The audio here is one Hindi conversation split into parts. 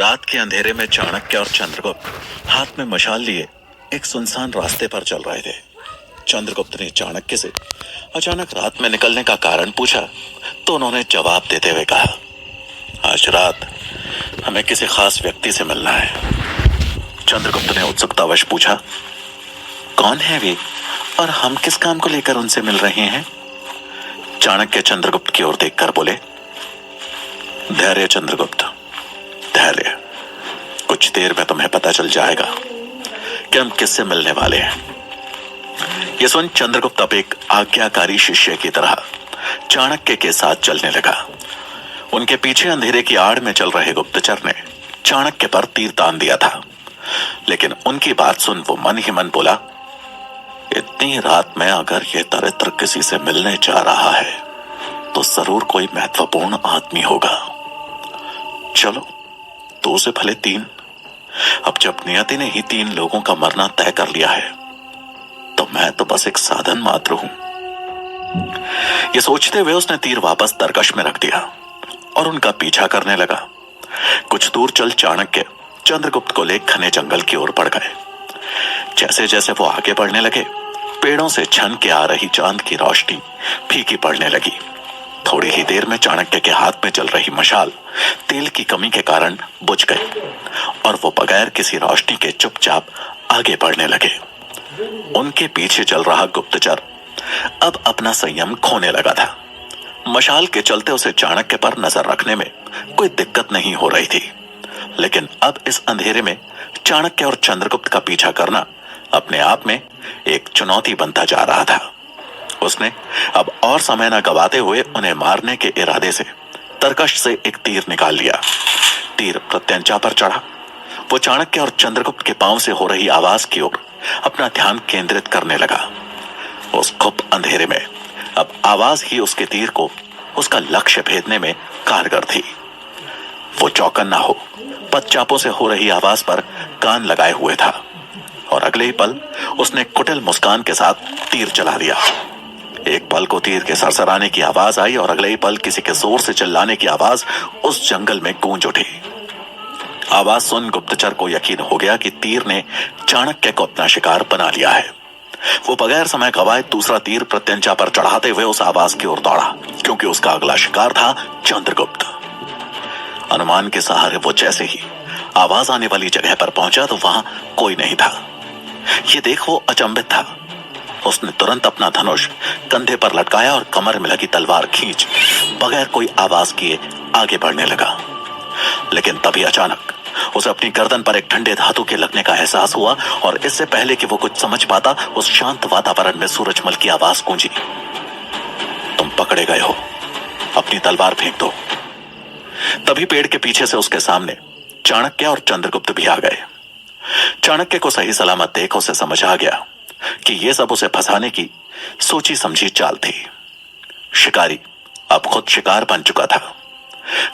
रात के अंधेरे में चाणक्य और चंद्रगुप्त हाथ में मशाल लिए एक सुनसान रास्ते पर चल रहे थे। चंद्रगुप्त ने चाणक्य से अचानक रात में निकलने का कारण पूछा तो उन्होंने जवाब देते हुए कहा, आज रात हमें किसी खास व्यक्ति से मिलना है। चंद्रगुप्त ने उत्सुकतावश पूछा, कौन है वे और हम किस काम को लेकर उनसे मिल रहे हैं? चाणक्य चंद्रगुप्त की ओर देखकर बोले, धैर्य चंद्रगुप्त, धैर्य। कुछ देर में तुम्हें पता चल जाएगा कि हम किससे मिलने वाले हैं। यह सुन चंद्रगुप्त अब एक आज्ञाकारी शिष्य की तरह चाणक्य के साथ चलने लगा। उनके पीछे अंधेरे की आड़ में चल रहे गुप्तचर ने चाणक्य पर तीर तान दिया था, लेकिन उनकी बात सुन वो मन ही मन बोला, इतनी रात में अगर यह दरिद्र किसी से मिलने जा रहा है तो जरूर कोई महत्वपूर्ण आदमी होगा। चलो, दो से भले तीन। अब जब नियति ने ही तीन लोगों का मरना तय कर लिया है तो मैं तो बस एक साधन मात्र हूं। ये सोचते हुए उसने तीर वापस तरकश में रख दिया और उनका पीछा करने लगा। कुछ दूर चल चाणक्य चंद्रगुप्त को ले घने जंगल की ओर बढ़ गए। जैसे जैसे वो आगे बढ़ने लगे, पेड़ों से छन के आ रही चांद की रोशनी फीकी पड़ने लगी। थोड़ी ही देर में चाणक्य के हाथ में चल रही मशाल तेल की कमी के कारण बुझ गई और वो बगैर किसी रोशनी के चुपचाप आगे बढ़ने लगे। उनके पीछे चल रहा गुप्तचर अब अपना संयम खोने लगा था। मशाल के चलते उसे चाणक्य पर नजर रखने में कोई दिक्कत नहीं हो रही थी, लेकिन अब इस अंधेरे में चाणक्य और चंद्रगुप्त का पीछा करना अपने आप में एक चुनौती बनता जा रहा था। उसने अब और समय न गवाते हुए उन्हें मारने के इरादे से तरकश से एक तीर निकाल लिया। तीर प्रत्यंचा पर चढ़ा। वो चाणक्य और चंद्रगुप्त के पांव से हो रही आवाज की ओर अपना ध्यान केंद्रित करने लगा। उस खुप अंधेरे में अब आवाज ही उसके तीर को उसका लक्ष्य भेदने में कारगर थी। वो चौकन्ना हो पदचापों से हो रही आवाज पर कान लगाए हुए था और अगले ही पल उसने कुटिल मुस्कान के साथ तीर चला दिया। एक पल को तीर के सरसराने की आवाज आई और अगले ही पल किसी के जोर से चिल्लाने की आवाज उस जंगल में गूंज उठी। आवाज सुन गुप्तचर को यकीन हो गया कि तीर ने चाणक्य को अपना शिकार बना लिया है। वो बगैर समय गवाए दूसरा तीर प्रत्यंचा पर चढ़ाते हुए उस आवाज की ओर दौड़ा, क्योंकि उसका अगला शिकार था चंद्रगुप्त। अनुमान के सहारे वो जैसे ही आवाज आने वाली जगह पर पहुंचा तो वहां कोई नहीं था। ये देख वो अचंभित था। उसने तुरंत अपना धनुष कंधे पर लटकाया और कमर में लगी तलवार खींच बगैर कोई आवाज किए आगे बढ़ने लगा। लेकिन तभी अचानक उसे अपनी गर्दन पर एक ठंडे धातु के लगने का एहसास हुआ और इससे पहले कि वो कुछ समझ पाता, उस शांत वातावरण में सूरजमल की आवाज गूंजी, तुम पकड़े गए हो, अपनी तलवार फेंक दो। तभी पेड़ के पीछे से उसके सामने चाणक्य और चंद्रगुप्त भी आ गए। चाणक्य को सही सलामत देख उसे समझ आ गया कि यह सब उसे फंसाने की सोची समझी चाल थी। शिकारी अब खुद शिकार बन चुका था।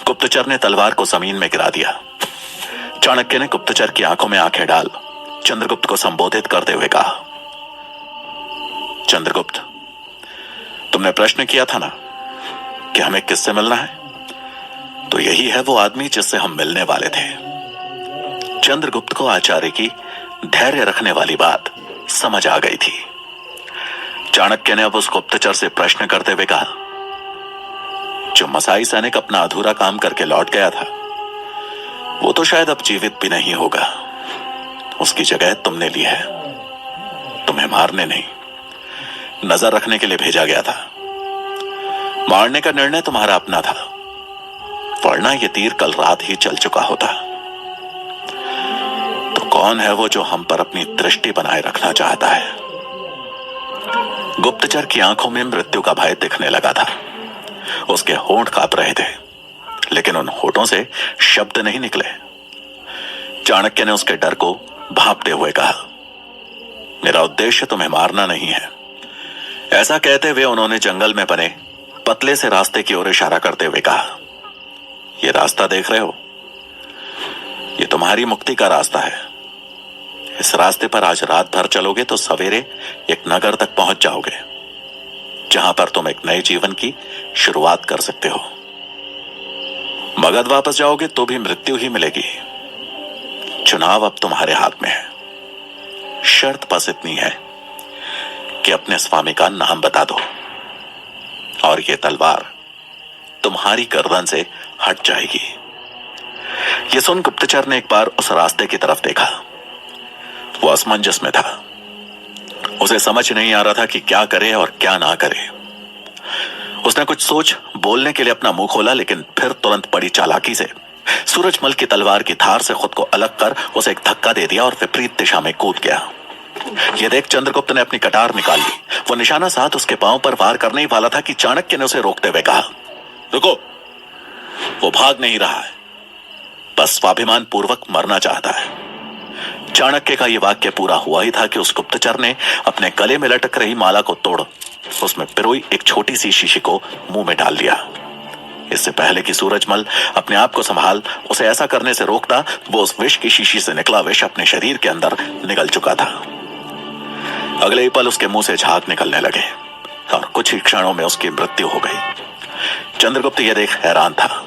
गुप्तचर ने तलवार को जमीन में गिरा दिया। चाणक्य ने गुप्तचर की आंखों में आंखें डाल चंद्रगुप्त को संबोधित करते हुए कहा, चंद्रगुप्त, तुमने प्रश्न किया था ना कि हमें किससे मिलना है, तो यही है वो आदमी जिससे हम मिलने वाले थे। चंद्रगुप्त को आचार्य की धैर्य रखने वाली बात समझ आ गई थी। चाणक्य ने अब उस गुप्तचर से प्रश्न करते हुए कहा, जो मसाई सैनिक अपना अधूरा काम करके लौट गया था वो तो शायद अब जीवित भी नहीं होगा। उसकी जगह तुमने ली है। तुम्हें मारने नहीं, नजर रखने के लिए भेजा गया था। मारने का निर्णय तुम्हारा अपना था, वरना ये तीर कल रात ही चल चुका होता। तो कौन है वो जो हम पर अपनी दृष्टि बनाए रखना चाहता है? गुप्तचर की आंखों में मृत्यु का भय दिखने लगा था। उसके होंठ कांप रहे थे, लेकिन उन होठों से शब्द नहीं निकले। चाणक्य ने उसके डर को भांपते हुए कहा, मेरा उद्देश्य तुम्हें मारना नहीं है। ऐसा कहते हुए उन्होंने जंगल में बने पतले से रास्ते की ओर इशारा करते हुए कहा, ये रास्ता देख रहे हो, ये तुम्हारी मुक्ति का रास्ता है। इस रास्ते पर आज रात भर चलोगे तो सवेरे एक नगर तक पहुंच जाओगे, जहां पर तुम एक नए जीवन की शुरुआत कर सकते हो। मगध वापस जाओगे तो भी मृत्यु ही मिलेगी, चुनाव अब तुम्हारे हाथ में है। शर्त बस इतनी है कि अपने स्वामी का नाम बता दो और ये तलवार तुम्हारी गर्दन से हट जाएगी। ये सुन गुप्तचर ने एक बार उस रास्ते की तरफ देखा। वो असमंजस में था। उसे समझ नहीं आ रहा था कि क्या करे और क्या ना करे। उसने कुछ सोच बोलने के लिए अपना मुंह खोला, लेकिन फिर तुरंत बड़ी चालाकी से सूरजमल की तलवार की धार से खुद को अलग कर उसे एक धक्का दे दिया और विपरीत दिशा में कूद गया। यह देख चंद्रगुप्त ने अपनी कटार निकाल ली। वो निशाना साध उसके पांव पर वार करने ही वाला था कि चाणक्य ने उसे रोकते हुए कहा, रुको, वो भाग नहीं रहा है, बस स्वाभिमान पूर्वक मरना चाहता है। चाणक्य का यह वाक्य पूरा हुआ ही था कि उस गुप्तचर ने अपने गले में लटक रही माला को तोड़ उसमें पिरोई एक छोटी सी शीशी को मुंह में डाल लिया। इससे पहले कि सूरजमल अपने आप को संभाल उसे ऐसा करने से रोकता, वो उस विष की शीशी से निकला विष अपने शरीर के अंदर निगल चुका था। अगले ही पल उसके मुंह से झाग निकलने लगे और कुछ ही क्षणों में उसकी मृत्यु हो गई। चंद्रगुप्त यह देख हैरान था।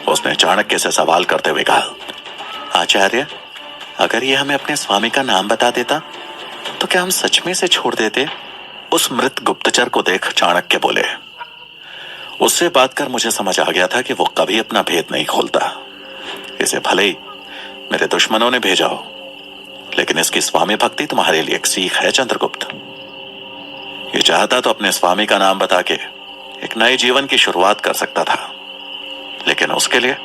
उसने चाणक्य से सवाल करते हुए कहा, आचार्य, अगर यह हमें अपने स्वामी का नाम बता देता तो क्या हम सच में इसे छोड़ देते? उस मृत गुप्तचर को देख चाणक्य बोले, उससे बात कर मुझे समझ आ गया था कि वो कभी अपना भेद नहीं खोलता। इसे भले ही मेरे दुश्मनों ने भेजा हो, लेकिन इसकी स्वामी भक्ति तुम्हारे लिए एक सीख है चंद्रगुप्त। ये चाहता तो अपने स्वामी का नाम बता के एक नए जीवन की शुरुआत कर सकता था, लेकिन उसके लिए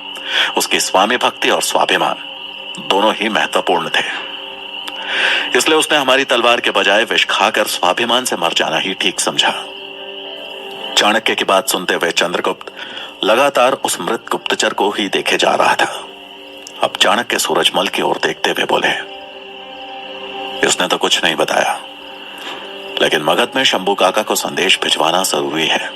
उसकी स्वामी भक्ति और स्वाभिमान दोनों ही महत्वपूर्ण थे। इसलिए उसने हमारी तलवार के बजाय विष खाकर स्वाभिमान से मर जाना ही ठीक समझा। चाणक्य की बात सुनते हुए चंद्रगुप्त लगातार उस मृत गुप्तचर को ही देखे जा रहा था। अब चाणक्य सूरजमल की ओर देखते हुए बोले, इसने तो कुछ नहीं बताया, लेकिन मगध में शंभू काका को संदेश भिजवाना जरूरी है।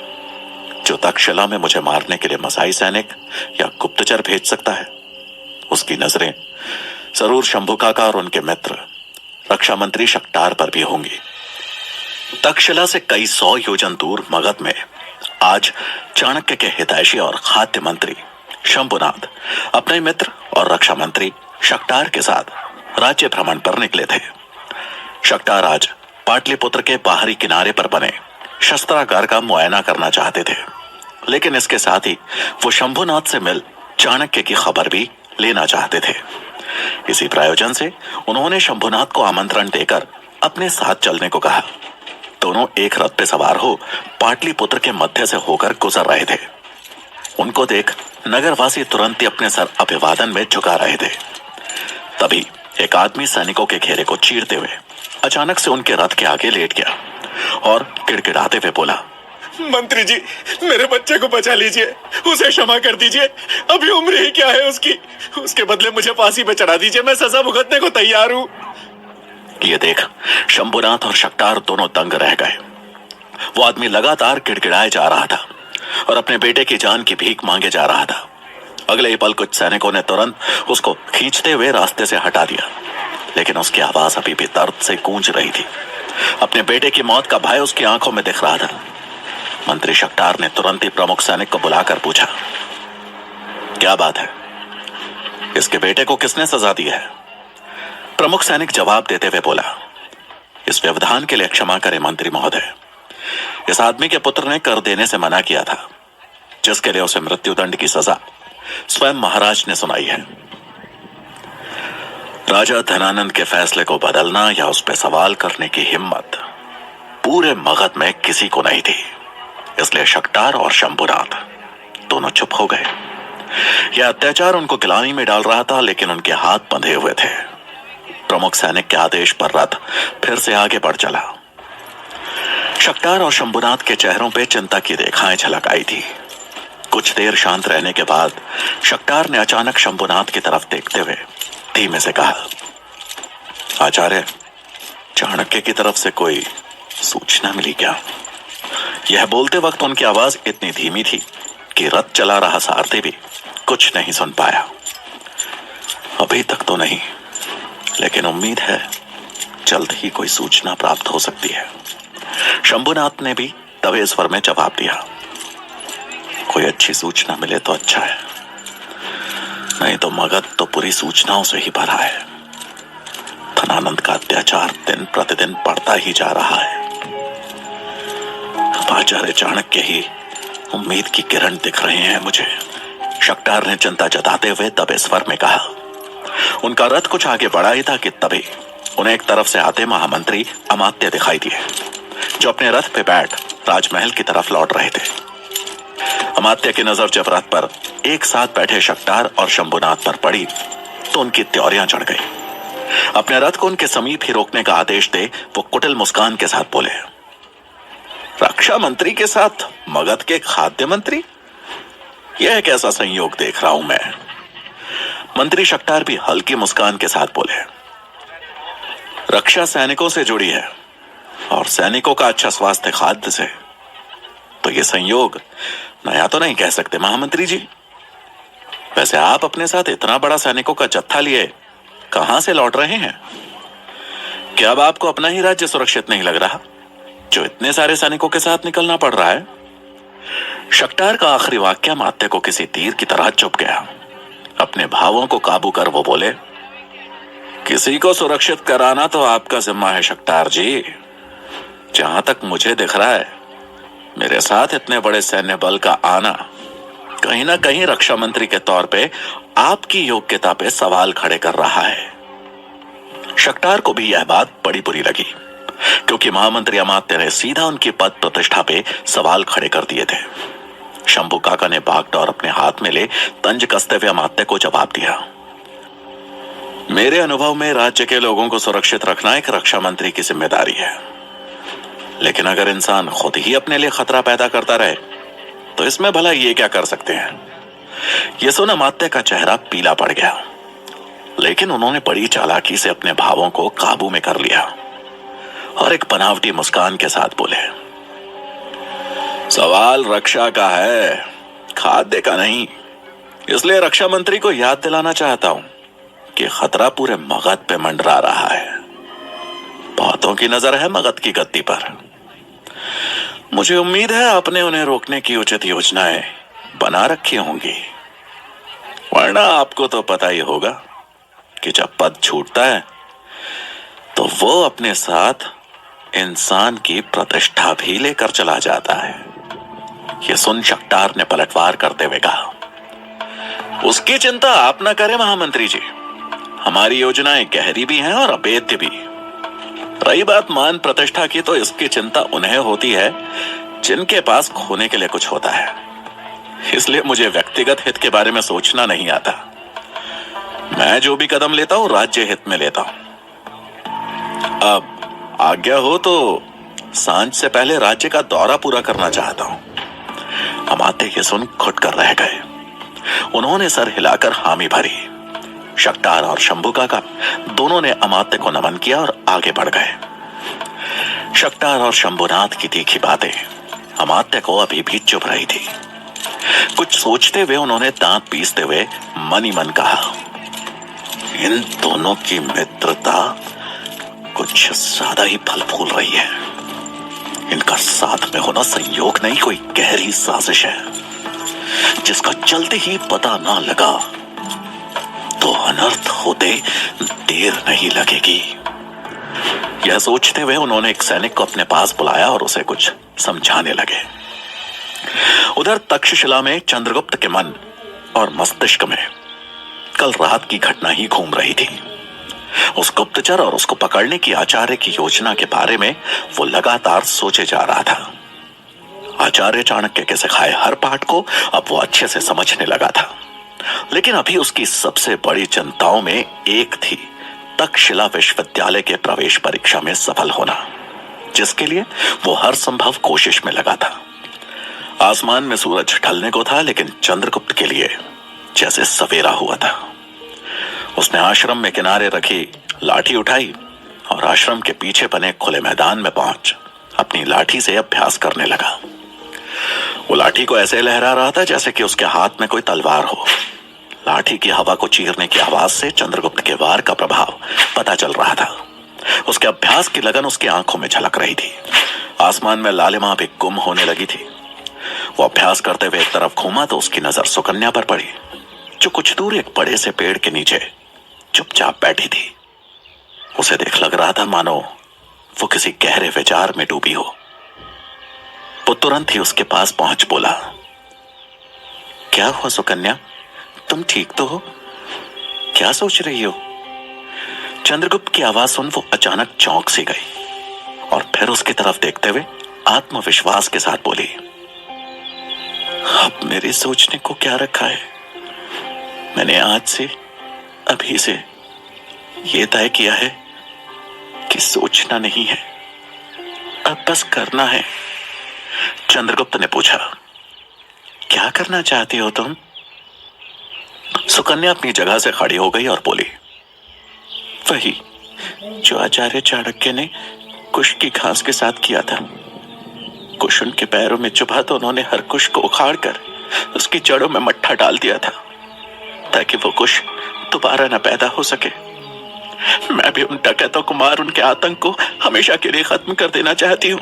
जो तक्षशिला में मुझे मारने के लिए मसाई सैनिक या गुप्तचर भेज सकता है, उसकी नजरें जरूर शंभू काका और उनके मित्र रक्षा मंत्री शक्टार पर भी होंगी। तक्षशिला से कई 100 योजन दूर मगध में आज चाणक्य के हितैषी और खाद्य मंत्री शंभुनाथ अपने मित्र और रक्षा मंत्री शक्टार के साथ राज्य भ्रमण पर निकले थे। शक्टार आज पाटलिपुत्र के बाहरी किनारे पर बने शस्त्रागार का मुआयना करना चाहते थे, लेकिन इसके साथ ही वो शंभुनाथ से मिल चाणक्य की खबर भी लेना चाहते थे। इसी प्रयोजन से उन्होंने शंभुनाथ को आमंत्रण देकर अपने साथ चलने को कहा। दोनों एक रथ पे सवार हो पाटलिपुत्र के मध्य से होकर गुजर रहे थे। उनको देख नगरवासी तुरंत ही अपने सर अभिवादन में झुका रहे थे। तभी एक आदमी सैनिकों के घेरे को चीरते हुए अचानक से उनके रथ के आगे लेट गया और गिड़गिड़ाते हुए बोला, मंत्री जी, मेरे बच्चे को बचा लीजिए, उसे क्षमा कर दीजिए। अभी उम्र ही क्या है उसकी, उसके बदले मुझे फांसी पे चढ़ा दीजिए, मैं सजा भुगतने को तैयार हूं। ये देख शंभुनाथ और शक्टार दोनों दंग रह गए। वो आदमी लगातार गिड़गिड़ाए जा रहा था और अपने बेटे की जान की भीख मांगे जा रहा था। अगले ही पल कुछ सैनिकों ने तुरंत उसको खींचते हुए रास्ते से हटा दिया, लेकिन उसकी आवाज अभी भी दर्द से गूंज रही थी। अपने बेटे की मौत का भय उसकी आंखों में दिख रहा था। मंत्री शक्टार ने तुरंत ही प्रमुख सैनिक को बुलाकर पूछा, क्या बात है, इसके बेटे को किसने सजा दी है? प्रमुख सैनिक जवाब देते हुए बोला, इस व्यवधान के लिए क्षमा करें मंत्री महोदय। इस आदमी के पुत्र ने कर देने से मना किया था, जिसके लिए उसे मृत्युदंड की सजा स्वयं महाराज ने सुनाई है। राजा धनानंद के फैसले को बदलना या उस पर सवाल करने की हिम्मत पूरे मगध में किसी को नहीं थी। इसलिए शक्टार और शंभुनाथ दोनों चुप हो गए। यह अत्याचार उनको गिलानी में डाल रहा था, लेकिन उनके हाथ बंधे हुए थे। प्रमुख सैनिक के आदेश पर रथ फिर से आगे बढ़ चला। शक्टार और शंभुनाथ के चेहरों पे चिंता की रेखाएं झलक आई थी। कुछ देर शांत रहने के बाद शक्टार ने अचानक शंभुनाथ की तरफ देखते हुए धीमे से कहा, आचार्य, चाणक्य की तरफ से कोई सूचना मिली क्या? यह बोलते वक्त उनकी आवाज इतनी धीमी थी कि रथ चला रहा सारथी भी कुछ नहीं सुन पाया। अभी तक तो नहीं, लेकिन उम्मीद है जल्द ही कोई सूचना प्राप्त हो सकती है। शंभुनाथ ने भी दबे स्वर में जवाब दिया, कोई अच्छी सूचना मिले तो अच्छा है, नहीं तो मगध तो पूरी सूचनाओं से ही भरा है। धनानंद का अत्याचार दिन प्रतिदिन बढ़ता ही जा रहा है। अब आचार्य चाणक्य ही उम्मीद की किरण दिख रहे हैं मुझे, शक्टार ने चिंता जताते हुए दबे स्वर में कहा। उनका रथ कुछ आगे बढ़ा ही था कि तभी उन्हें एक तरफ से आते महामंत्री अमात्य दिखाई दिए, जो अपने रथ पे बैठ राजमहल की तरफ लौट रहे थे। अमात्य की नजर जब रथ पर एक साथ बैठे शक्टार और शंभुनाथ पर पड़ी तो उनकी त्योरियां चढ़ गई। अपने रथ को उनके समीप ही रोकने का आदेश दे वो कुटिल मुस्कान के साथ बोले, रक्षा मंत्री के साथ मगध के खाद्य मंत्री? यह कैसा संयोग देख रहा हूं मैं? मंत्री शक्टार भी हल्की मुस्कान के साथ बोले, रक्षा सैनिकों से जुड़ी है और सैनिकों का अच्छा स्वास्थ्य खाद्य से, तो यह संयोग नया तो नहीं कह सकते महामंत्री जी। वैसे आप अपने साथ इतना बड़ा सैनिकों का जत्था लिए कहां से लौट रहे हैं? क्या अब आपको अपना ही राज्य सुरक्षित नहीं लग रहा, जो इतने सारे सैनिकों के साथ निकलना पड़ रहा है? शक्टार का आखिरी वाक्य अमात्य को किसी तीर की तरह चुभ गया। अपने भावों को काबू कर वो बोले, किसी को सुरक्षित कराना तो आपका जिम्मा है शक्टार जी। जहां तक मुझे दिख रहा है, मेरे साथ इतने बड़े सैन्य बल का आना कहीं ना कहीं रक्षा मंत्री के तौर पे आपकी योग्यता पे सवाल खड़े कर रहा है। शक्टार को भी यह बात बड़ी बुरी लगी, क्योंकि महामंत्री अमात्य ने सीधा उनकी पद प्रतिष्ठा पे सवाल खड़े कर दिए थे। शंभू काका ने बागडोर अपने हाथ में ले तंज कसते हुए अमात्य को जवाब दिया, मेरे अनुभव में राज्य के लोगों को सुरक्षित रखना एक रक्षा मंत्री की जिम्मेदारी है, लेकिन अगर इंसान खुद ही अपने लिए खतरा पैदा करता रहे तो इसमें भला ये क्या कर सकते हैं? ये सुन अमात्य का चेहरा पीला पड़ गया, लेकिन उन्होंने बड़ी चालाकी से अपने भावों को काबू में कर लिया और एक बनावटी मुस्कान के साथ बोले, सवाल रक्षा का है, खाद्य का नहीं। इसलिए रक्षा मंत्री को याद दिलाना चाहता हूं कि खतरा पूरे मगध पे मंडरा रहा है। बहुतों की नजर है मगध की गद्दी पर। मुझे उम्मीद है आपने उन्हें रोकने की उचित योजनाएं बना रखी होंगी, वरना आपको तो पता ही होगा कि जब पद छूटता है तो वो अपने साथ इंसान की प्रतिष्ठा भी लेकर चला जाता है। यह सुन शक्टार ने पलटवार करते हुए कहा, उसकी चिंता आप न करें महामंत्री जी, हमारी योजनाएं गहरी भी हैं और अभेद्य भी। रही बात मान प्रतिष्ठा की, तो इसकी चिंता उन्हें होती है जिनके पास खोने के लिए कुछ होता है। इसलिए मुझे व्यक्तिगत हित के बारे में सोचना नहीं आता। मैं जो भी कदम लेता हूं राज्य हित में लेता हूं। अब आज्ञा हो तो सांझ से पहले राज्य का दौरा पूरा करना चाहता हूं। अमात्य ये सुन घुट कर रह गए। उन्होंने सर हिलाकर हामी भरी। शक्टार और शंभू काका दोनों ने अमात्य को नमन किया और आगे बढ़ गए। शक्टार और शंभुनाथ की तीखी बातें अमात्य को अभी भी चुभ रही थी। कुछ सोचते हुए उन्होंने दांत पीसते हुए मन ही मन कहा, इन दोनों की मित्रता कुछ ज्यादा ही फल फूल रही है। इनका साथ में होना संयोग नहीं, कोई गहरी साजिश है, जिसका चलते ही पता ना लगा तो अनर्थ होते देर नहीं लगेगी। यह सोचते हुए उन्होंने एक सैनिक को अपने पास बुलाया और उसे कुछ समझाने लगे। उधर तक्षशिला में चंद्रगुप्त के मन और मस्तिष्क में कल रात की घटना ही घूम रही थी। उस गुप्तचर और उसको पकड़ने की आचार्य की योजना के बारे में वो लगातार सोचे जा रहा था। आचार्य चाणक्य के सिखाए हर पाठ को अब वो अच्छे से समझने लगा था, लेकिन अभी उसकी सबसे बड़ी चिंताओं में एक थी तक्षशिला विश्वविद्यालय के प्रवेश परीक्षा में सफल होना, जिसके लिए वो हर संभव कोशिश में लगा था। आसमान में सूरज ढलने को था, लेकिन चंद्रगुप्त के लिए जैसे सवेरा हुआ था। उसने आश्रम में किनारे रखी लाठी उठाई और आश्रम के पीछे बने खुले मैदान में पहुंच अपनी लाठी से अभ्यास करने लगा। वो लाठी को ऐसे लहरा रहा था जैसे कि उसके हाथ में कोई तलवार हो। लाठी की हवा को चीरने की आवाज से चंद्रगुप्त के वार का प्रभाव पता चल रहा था। उसके अभ्यास की लगन उसकी आंखों में झलक रही थी। आसमान में लालिमा भी गुम होने लगी थी। वो अभ्यास करते हुए एक तरफ घूमा तो उसकी नजर सुकन्या पर पड़ी, जो कुछ दूर एक बड़े से पेड़ के नीचे चुपचाप बैठी थी। उसे देख लग रहा था मानो वो किसी गहरे विचार में डूबी हो। वो तुरंत ही उसके पास पहुंच बोला, क्या हुआ सुकन्या, तुम ठीक तो हो? क्या सोच रही हो? चंद्रगुप्त की आवाज सुन वो अचानक चौंक सी गई और फिर उसकी तरफ देखते हुए आत्मविश्वास के साथ बोली, अब मेरे सोचने को क्या रखा है? मैंने आज से, अभी से ये तय किया है कि सोचना नहीं है, अब बस करना है। चंद्रगुप्त ने पूछा, क्या करना चाहती हो तुम? सुकन्या अपनी जगह से खड़ी हो गई और बोली, वही जो आचार्य चाणक्य ने कुश की घास के साथ किया था। कुश उनके पैरों में चुभा तो उन्होंने हर कुश को उखाड़कर उसकी जड़ों में मट्ठा डाल दिया था ताकि वो कुश दोबारा न पैदा हो सके। मैं भी उन डकैतों को मार उनके आतंक को हमेशा के लिए खत्म कर देना चाहती हूँ।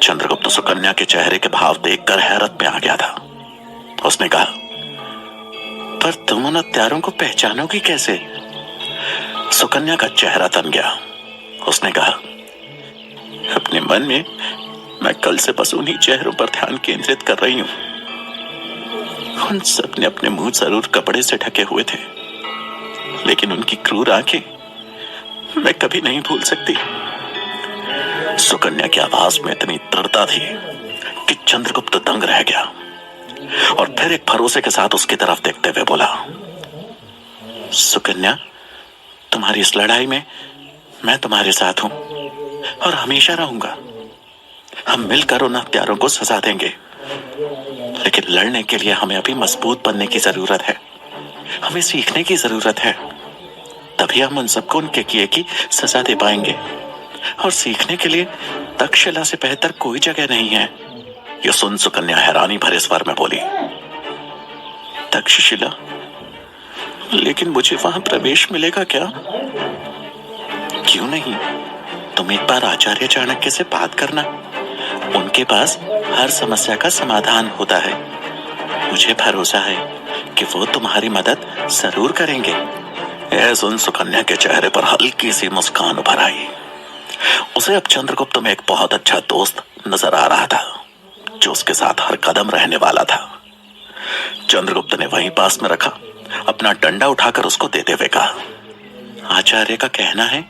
चंद्रगुप्त सुकन्या के चेहरे के भाव देखकर हैरत में आ गया था। उसने कहा, पर तुम उन हत्यारों को पहचानोगी कैसे? सुकन्या का चेहरा तन गया। उसने कहा, अपने मन में मैं कल से बस उन्हीं चेहरों पर ध्यान केंद्रित कर रही हूं। उन सब ने अपने मुंह जरूर कपड़े से ढके हुए थे, लेकिन उनकी क्रूर आंखें मैं कभी नहीं भूल सकती। सुकन्या की आवाज में इतनी दृढ़ता थी कि चंद्रगुप्त दंग रह गया और फिर एक भरोसे के साथ उसकी तरफ देखते हुए बोला, सुकन्या, तुम्हारी इस लड़ाई में मैं तुम्हारे साथ हूं और हमेशा रहूंगा। हम मिलकर उन हत्यारों को सजा देंगे, लेकिन लड़ने के लिए हमें अभी मजबूत बनने की जरूरत है। हमें सीखने की जरूरत है, तभी हम उन सबको उनके किए की सजा दे पाएंगे। और सीखने के लिए तक्षशिला से बेहतर कोई जगह नहीं है। यह सुन सुकन्या हैरानी भरे स्वर में बोली, तक्षशिला? लेकिन मुझे वहां प्रवेश मिलेगा क्या? क्यों नहीं, तुम एक बार आचार्य चाणक्य से बात करना। उनके पास हर समस्या का समाधान होता है। मुझे भरोसा है कि वो तुम्हारी मदद जरूर करेंगे। यह सुन सुकन्या के चेहरे पर हल्की सी मुस्कान उभर आई। उसे अब चंद्रगुप्त में एक बहुत अच्छा दोस्त नजर आ रहा था, जो उसके साथ हर कदम रहने वाला था। चंद्रगुप्त ने वहीं पास में रखा अपना डंडा उठाकर उसको देते हुए कहा, आचार्य का कहना है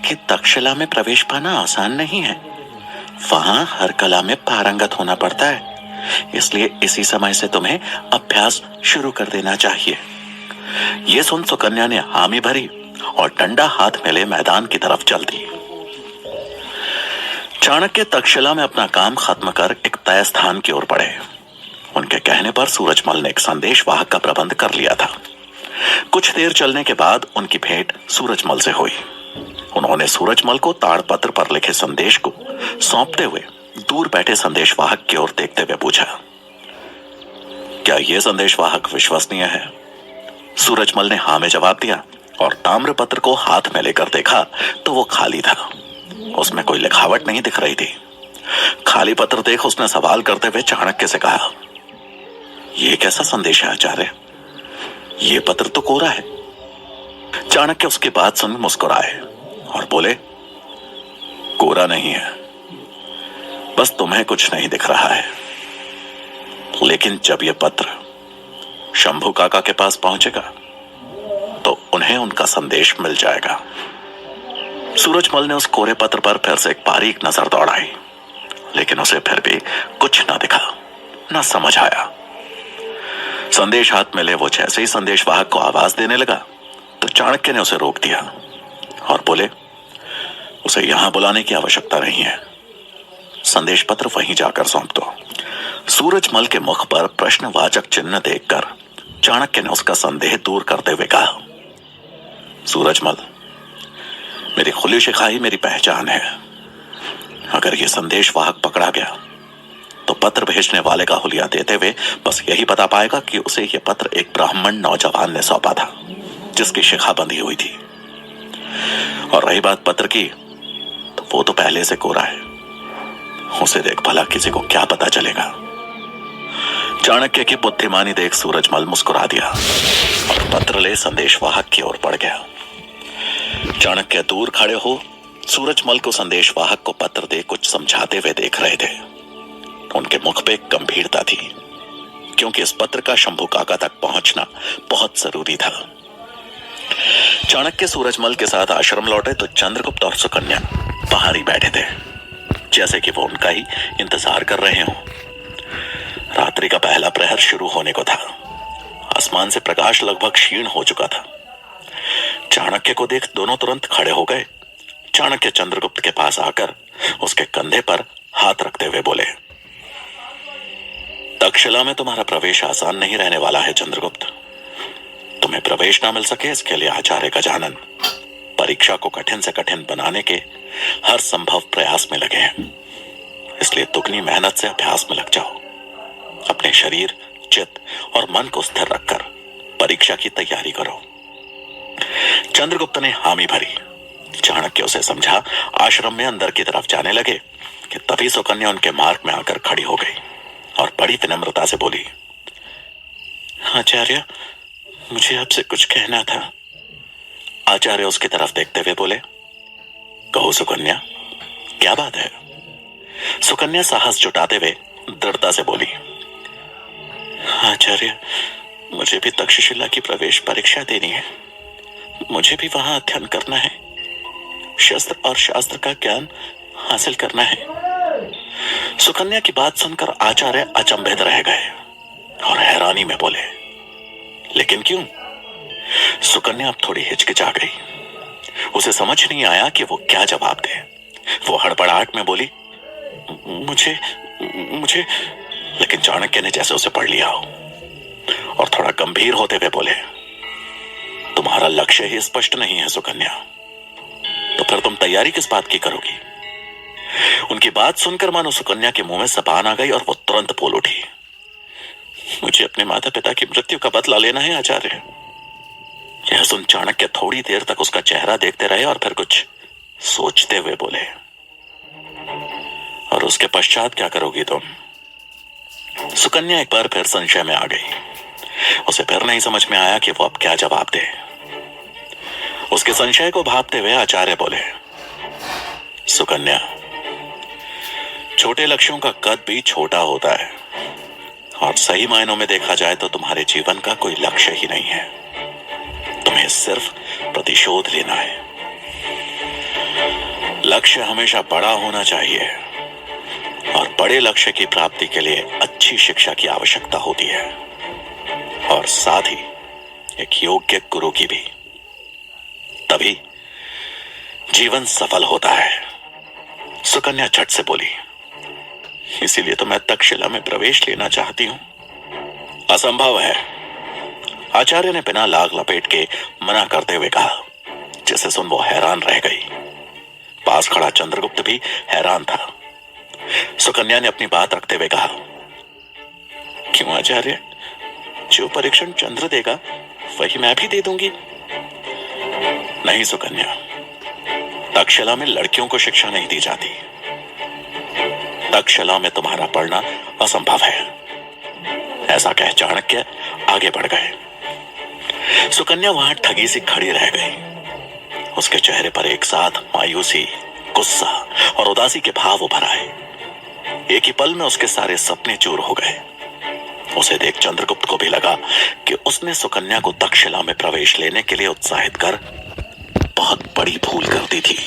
कि तक्षशिला में प्रवेश पाना आसान नहीं है। वहां हर कला में पारंगत होना पड़ता है, इसलिए इसी समय से तुम्हें अभ्यास शुरू कर देना चाहिए। ये सुन सुकन्या ने हामी भरी और डंडा हाथ में ले मैदान की तरफ चल दी। चाणक्य तक्षशिला में अपना काम खत्म कर एक तय स्थान की ओर बढ़े। उनके कहने पर सूरजमल ने एक संदेश वाहक का प्रबंध कर लिया था। कुछ देर चलने के बाद उनकी भेंट सूरजमल से हुई। उन्होंने सूरजमल को ताड़पत्र पर लिखे संदेश को सौंपते हुए दूर बैठे संदेशवाहक की ओर देखते हुए पूछा, क्या यह संदेशवाहक विश्वसनीय है? सूरजमल ने हाँ में जवाब दिया और ताम्रपत्र को हाथ में लेकर देखा तो वो खाली था। उसमें कोई लिखावट नहीं दिख रही थी। खाली पत्र देख उसने सवाल करते हुए चाणक्य से कहा, यह कैसा संदेश है आचार्य? ये पत्र तो कोरा है। चाणक्य उसकी बात सुन मुस्कुराए और बोले, कोरा नहीं है, बस तुम्हें कुछ नहीं दिख रहा है। लेकिन जब यह पत्र शंभू काका के पास पहुंचेगा तो उन्हें उनका संदेश मिल जाएगा। सूरजमल ने उस कोरे पत्र पर फिर से एक बारीक नजर दौड़ाई, लेकिन उसे फिर भी कुछ ना दिखा, ना समझ आया। संदेश हाथ में ले वो जैसे ही संदेशवाहक को आवाज देने लगा तो चाणक्य ने उसे रोक दिया और बोले, उसे यहां बुलाने की आवश्यकता नहीं है, संदेश पत्र वहीं जाकर सौंप दो। सूरजमल के मुख पर प्रश्नवाचक चिन्ह देखकर चाणक्य ने उसका संदेह दूर करते हुए कहा, सूरजमल, मेरी खुली शिखाई मेरी पहचान है। अगर यह संदेशवाहक पकड़ा गया तो पत्र भेजने वाले का हुलिया देते हुए बस यही बता पाएगा कि उसे यह पत्र एक ब्राह्मण नौजवान ने सौंपा था जिसकी शिखा बंधी हुई थी। और रही बात पत्र की, तो वो तो पहले से कोरा है, उसे देख भला किसी को क्या पता चलेगा। चाणक्य की बुद्धिमानी देख सूरजमल मुस्कुरा दिया और पत्र ले संदेशवाहक की ओर बढ़ गया। चाणक्य दूर खड़े हो सूरजमल को संदेशवाहक को पत्र दे कुछ समझाते हुए देख रहे थे। उनके मुख पे गंभीरता थी, क्योंकि इस पत्र का शंभू काका तक पहुंचना बहुत जरूरी था। चाणक्य सूरजमल के साथ आश्रम लौटे तो चंद्रगुप्त और सुकन्या बाहर ही बैठे थे, जैसे कि वो उनका ही इंतजार कर रहे हों। रात्रि का पहला प्रहर शुरू होने को था। आसमान से प्रकाश लगभग क्षीण हो चुका था। चाणक्य को देख दोनों तुरंत खड़े हो गए। चाणक्य चंद्रगुप्त के पास आकर उसके कंधे पर हाथ रखते हुए बोले, तक्षशिला में तुम्हारा प्रवेश आसान नहीं रहने वाला है चंद्रगुप्त। तुम्हें प्रवेश ना मिल सके इसके लिए आचार्य गजानन परीक्षा को कठिन से कठिन बनाने के हर संभव प्रयास में लगे हैं। इसलिए दुगनी मेहनत से अभ्यास में लग जाओ। अपने शरीर, चित्त और मन को स्थिर रखकर परीक्षा की तैयारी करो। चंद्रगुप्त ने हामी भरी। चाणक्य उसे समझा आश्रम में अंदर की तरफ जाने लगे कि तभी सुकन्या उनके मार्ग में आकर खड़ी हो गई और बड़ी विनम्रता से बोली, आचार्य, मुझे आपसे कुछ कहना था। आचार्य उसकी तरफ देखते हुए बोले, कहो सुकन्या, क्या बात है? सुकन्या साहस जुटाते हुए दृढ़ता से बोली, आचार्य, मुझे भी तक्षशिला की प्रवेश परीक्षा देनी है। मुझे भी वहां अध्ययन करना है, शस्त्र और शास्त्र का ज्ञान हासिल करना है। सुकन्या की बात सुनकर आचार्य अचंभित रह गए और हैरानी में बोले, लेकिन क्यों? सुकन्या अब थोड़ी हिचकिचा गई। उसे समझ नहीं आया कि वो क्या जवाब दे। वो हड़बड़ाहट में बोली, मुझे लेकिन चाणक्य ने जैसे उसे पढ़ लिया हो और थोड़ा गंभीर होते हुए बोले, तुम्हारा लक्ष्य ही स्पष्ट नहीं है सुकन्या, तो फिर तुम तैयारी किस बात की करोगी? उनकी बात सुनकर मानो सुकन्या के मुंह में जबान आ गई और वो तुरंत बोल उठी, मुझे अपने माता पिता की मृत्यु का बदला लेना है आचार्य। यह सुन चाणक्य थोड़ी देर तक उसका चेहरा देखते रहे और फिर कुछ सोचते हुए बोले, और उसके पश्चात क्या करोगी तुम? सुकन्या एक बार फिर संशय में आ गई। उसे फिर नहीं समझ में आया कि वो अब क्या जवाब दे। उसके संशय को भांपते हुए आचार्य बोले, सुकन्या, छोटे लक्ष्यों का कद भी छोटा होता है और सही मायनों में देखा जाए तो तुम्हारे जीवन का कोई लक्ष्य ही नहीं है। तुम्हें सिर्फ प्रतिशोध लेना है। लक्ष्य हमेशा बड़ा होना चाहिए और बड़े लक्ष्य की प्राप्ति के लिए अच्छी शिक्षा की आवश्यकता होती है और साथ ही एक योग्य गुरु की भी। तभी जीवन सफल होता है। सुकन्या झट से बोली, इसीलिए तो मैं तक्षशिला में प्रवेश लेना चाहती हूं। असंभव है, आचार्य ने बिना लाग लपेट के मना करते हुए कहा, जिसे सुन वो हैरान रह गई। पास खड़ा चंद्रगुप्त भी हैरान था। सुकन्या ने अपनी बात रखते हुए कहा, क्यों आचार्य? जो परीक्षण चंद्र देगा वही मैं भी दे दूंगी। नहीं सुकन्या, तक्षशिला में लड़कियों को शिक्षा नहीं दी जाती। तक्षशिला में तुम्हारा पढ़ना असंभव है। ऐसा कह चाणक्य आगे बढ़ गए। सुकन्या वहां ठगी सी खड़ी रह गई। उसके चेहरे पर एक साथ मायूसी, गुस्सा और उदासी के भाव उभर आए। एक ही पल में उसके सारे सपने चूर हो गए। उसे देख चंद्रगुप्त को भी लगा कि उसने सुकन्या को तक्षशिला में प्रवेश लेने के लिए उत्साहित कर बहुत बड़ी भूल कर दी थी।